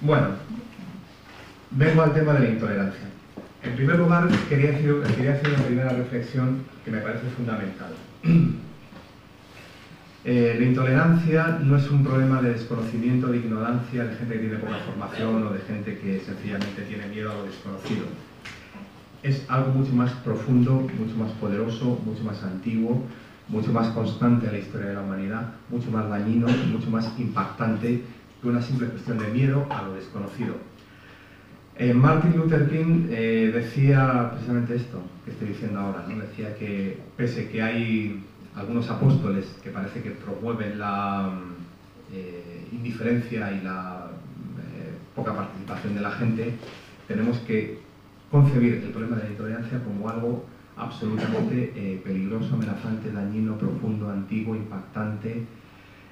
Bueno, vengo al tema de la intolerancia. En primer lugar, quería hacer una primera reflexión que me parece fundamental. La intolerancia no es un problema de desconocimiento, de ignorancia, de gente que tiene poca formación o de gente que sencillamente tiene miedo a lo desconocido. Es algo mucho más profundo, mucho más poderoso, mucho más antiguo, mucho más constante en la historia de la humanidad, mucho más dañino, mucho más impactante que una simple cuestión de miedo a lo desconocido. Martin Luther King decía precisamente esto que estoy diciendo ahora, ¿no? Decía que pese que hay algunos apóstoles que parece que promueven la indiferencia y la poca participación de la gente, tenemos que concebir el problema de la intolerancia como algo absolutamente peligroso, amenazante, dañino, profundo, antiguo, impactante.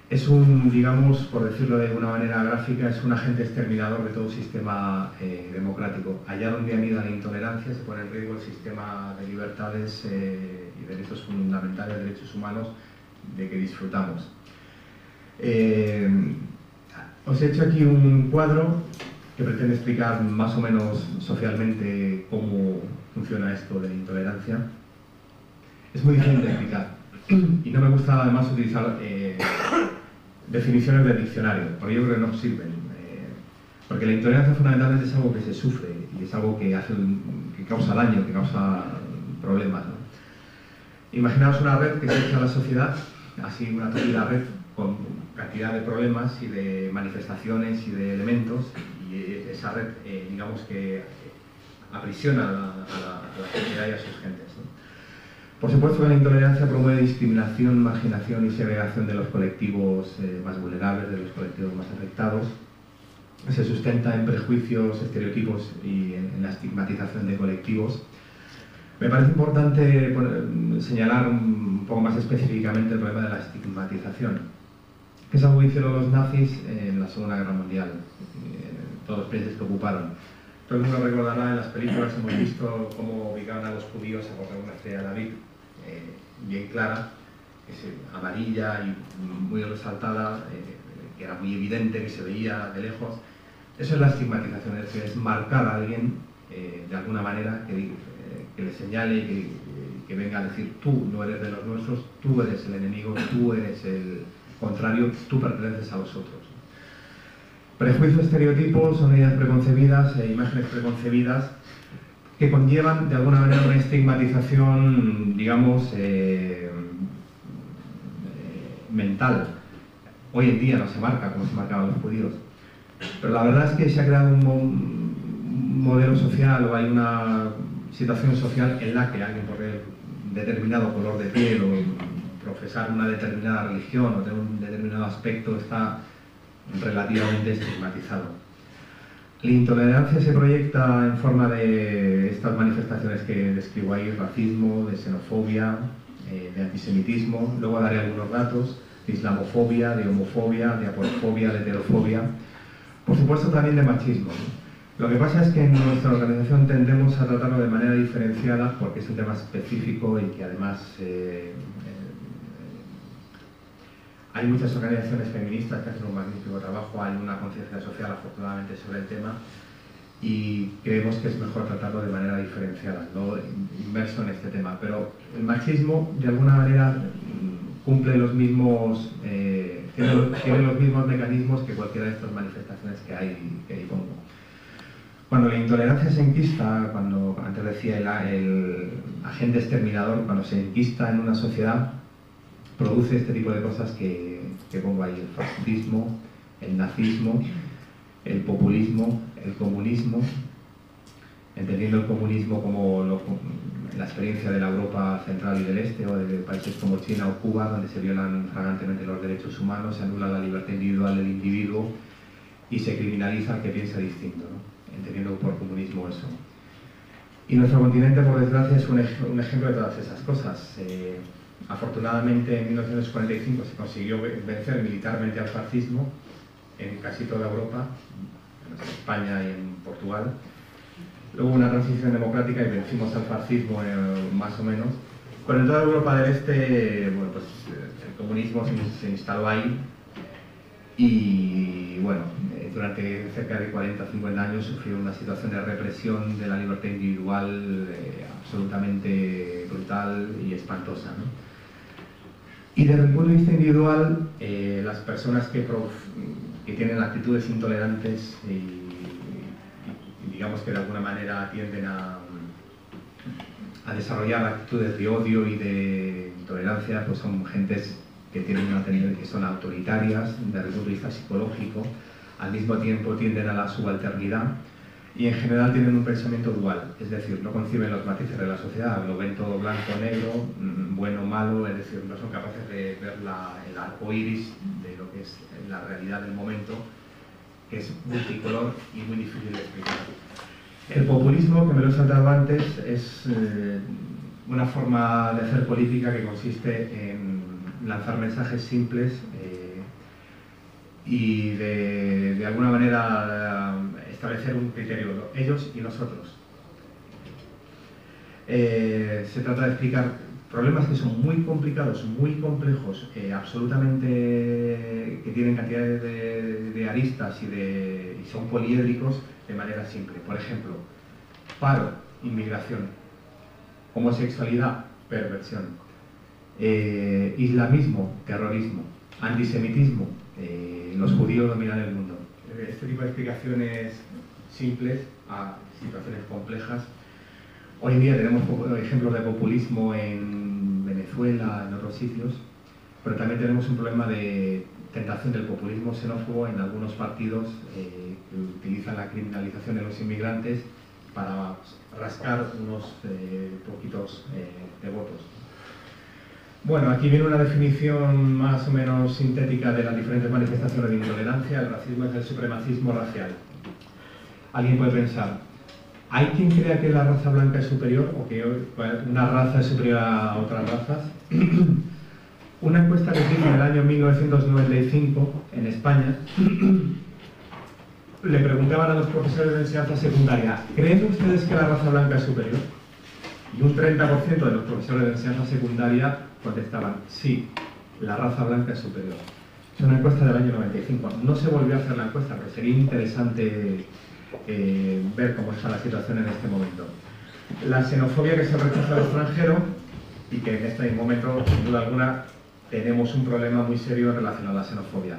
Es un, digamos, por decirlo de alguna manera gráfica, es un agente exterminador de todo sistema democrático. Allá donde anida la intolerancia se pone en riesgo el sistema de libertades y derechos fundamentales, derechos humanos de que disfrutamos. Os he hecho aquí un cuadro que pretende explicar más o menos socialmente cómo funciona esto de la intolerancia. Es muy difícil de explicar y no me gusta además utilizar definiciones del diccionario, porque yo creo que no sirven. Porque la intolerancia fundamentalmente es algo que se sufre y es algo que causa daño, que causa problemas, ¿no? Imaginaos una red que se echa a la sociedad, así una tóxica red con cantidad de problemas y de manifestaciones y de elementos, y esa red, digamos que aprisiona a la sociedad y a sus gentes, ¿no? Por supuesto que la intolerancia promueve discriminación, marginación y segregación de los colectivos más vulnerables, de los colectivos más afectados. Se sustenta en prejuicios, estereotipos y en la estigmatización de colectivos. Me parece importante señalar un poco más específicamente el problema de la estigmatización, que es algo que hicieron los nazis en la Segunda Guerra Mundial, en todos los países que ocuparon. Todo el mundo recordará, en las películas hemos visto cómo ubicaban a los judíos a portar una estrella de David bien clara, que es amarilla y muy resaltada, que era muy evidente, que se veía de lejos. Eso es la estigmatización, es decir, es marcar a alguien de alguna manera que le señale, que venga a decir: tú no eres de los nuestros, tú eres el enemigo, tú eres el contrario, tú perteneces a los otros. Prejuicios, estereotipos son ideas preconcebidas e imágenes preconcebidas que conllevan de alguna manera una estigmatización, digamos, mental. Hoy en día no se marca como se marcaban los judíos, pero la verdad es que se ha creado un modelo social, o hay una situación social en la que alguien por un determinado color de piel o profesar una determinada religión o tener un determinado aspecto está relativamente estigmatizado. La intolerancia se proyecta en forma de estas manifestaciones que describo ahí: racismo, de xenofobia, de antisemitismo. Luego daré algunos datos: de islamofobia, de homofobia, de aporofobia, de heterofobia. Por supuesto también de machismo, ¿no? Lo que pasa es que en nuestra organización tendemos a tratarlo de manera diferenciada porque es un tema específico y que además hay muchas organizaciones feministas que hacen un magnífico trabajo, hay una conciencia social afortunadamente sobre el tema y creemos que es mejor tratarlo de manera diferenciada, no inmerso en este tema. Pero el machismo de alguna manera cumple los mismos, tiene los mismos mecanismos que cualquiera de estas manifestaciones que ahí pongo. Cuando la intolerancia se enquista, cuando antes decía el agente exterminador, cuando se enquista en una sociedad, produce este tipo de cosas que pongo ahí: el fascismo, el nazismo, el populismo, el comunismo, entendiendo el comunismo como la experiencia de la Europa central y del este, o de países como China o Cuba, donde se violan flagrantemente los derechos humanos, se anula la libertad individual del individuo y se criminaliza al que piensa distinto, ¿no? Entendiendo por comunismo eso. Y nuestro continente, por desgracia, es un ejemplo de todas esas cosas. Afortunadamente, en 1945 se consiguió vencer militarmente al fascismo en casi toda Europa, en España y en Portugal. Luego una transición democrática y vencimos al fascismo más o menos. Pero en toda Europa del Este, bueno, pues el comunismo se instaló ahí y bueno, durante cerca de 40 o 50 años sufrió una situación de represión de la libertad individual absolutamente brutal y espantosa, ¿no? Y desde el punto de vista individual, las personas que tienen actitudes intolerantes y digamos que de alguna manera tienden a desarrollar actitudes de odio y de intolerancia, pues son gentes que tienen una tendencia, que son autoritarias desde el punto de vista psicológico, al mismo tiempo tienden a la subalternidad y en general tienen un pensamiento dual, es decir, no conciben los matices de la sociedad, lo ven todo blanco o negro, bueno o malo, es decir, no son capaces de ver el arco iris de lo que es la realidad del momento, que es multicolor y muy difícil de explicar. El populismo, que me lo he saltado antes, es una forma de hacer política que consiste en lanzar mensajes simples y de alguna manera establecer un criterio, ellos y nosotros. Se trata de explicar problemas que son muy complicados, muy complejos, absolutamente que tienen cantidades de aristas y son poliédricos de manera simple. Por ejemplo, paro, inmigración, homosexualidad, perversión, islamismo, terrorismo, antisemitismo, los judíos dominan el mundo. Este tipo de explicaciones simples a situaciones complejas. Hoy en día tenemos ejemplos de populismo en Venezuela, en otros sitios, pero también tenemos un problema de tentación del populismo xenófobo en algunos partidos que utilizan la criminalización de los inmigrantes para rascar unos poquitos de votos. Bueno, aquí viene una definición más o menos sintética de las diferentes manifestaciones de intolerancia. El racismo es el supremacismo racial. Alguien puede pensar, ¿hay quien crea que la raza blanca es superior o que una raza es superior a otras razas? Una encuesta que se hizo en el año 1995 en España le preguntaban a los profesores de enseñanza secundaria, ¿creen ustedes que la raza blanca es superior? Y un 30% de los profesores de enseñanza secundaria contestaban, sí, la raza blanca es superior. Es una encuesta del año 95. No se volvió a hacer la encuesta, pero sería interesante ver cómo está la situación en este momento. La xenofobia, que es el rechazo al extranjero, y que en este momento, sin duda alguna, tenemos un problema muy serio relacionado a la xenofobia.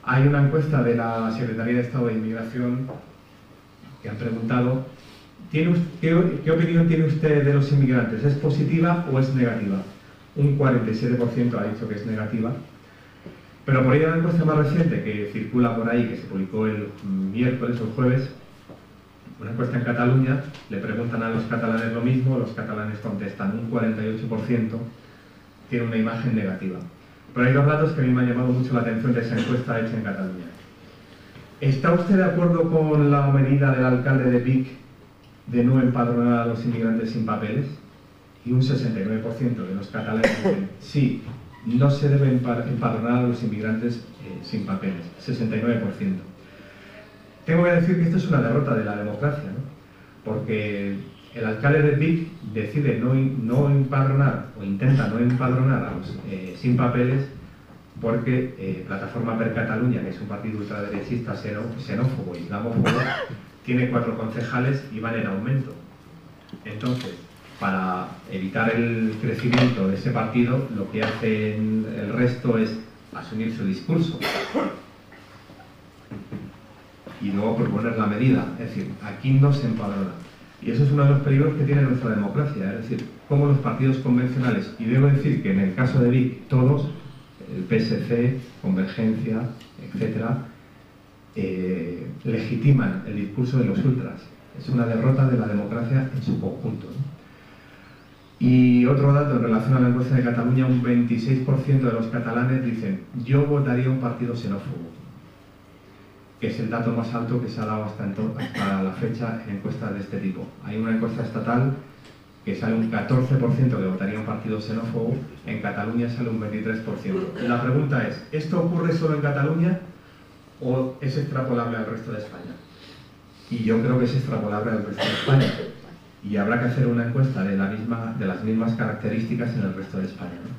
Hay una encuesta de la Secretaría de Estado de Inmigración que han preguntado ¿qué opinión tiene usted de los inmigrantes? ¿Es positiva o es negativa? Un 47% ha dicho que es negativa. Pero por ahí hay una encuesta más reciente que circula por ahí, que se publicó el miércoles o el jueves, una encuesta en Cataluña, le preguntan a los catalanes lo mismo, los catalanes contestan, un 48% tiene una imagen negativa. Pero hay dos datos que a mí me han llamado mucho la atención de esa encuesta hecha en Cataluña. ¿Está usted de acuerdo con la medida del alcalde de Vic de no empadronar a los inmigrantes sin papeles? Y un 69% de los catalanes dicen, sí, no se debe empadronar a los inmigrantes sin papeles, 69%. Tengo que decir que esto es una derrota de la democracia, ¿no? Porque el alcalde de Vic decide no empadronar o intenta no empadronar a los sin papeles porque Plataforma per Catalunya, que es un partido ultraderechista, xenófobo, islamófobo, tiene 4 concejales y van en aumento. Entonces, para evitar el crecimiento de ese partido, lo que hacen el resto es asumir su discurso y luego proponer la medida. Es decir, aquí no se empadrona. Y eso es uno de los peligros que tiene nuestra democracia. Es decir, como los partidos convencionales, y debo decir que en el caso de Vic, todos, el PSC, Convergencia, etcétera, legitiman el discurso de los ultras. Es una derrota de la democracia en su conjunto, ¿no? Y otro dato en relación a la encuesta de Cataluña, un 26% de los catalanes dicen yo votaría un partido xenófobo, que es el dato más alto que se ha dado hasta la fecha en encuestas de este tipo. Hay una encuesta estatal que sale un 14% que votaría un partido xenófobo, en Cataluña sale un 23%. La pregunta es, ¿esto ocurre solo en Cataluña o es extrapolable al resto de España? Y yo creo que es extrapolable al resto de España. Y habrá que hacer una encuesta de las mismas características en el resto de España, ¿no?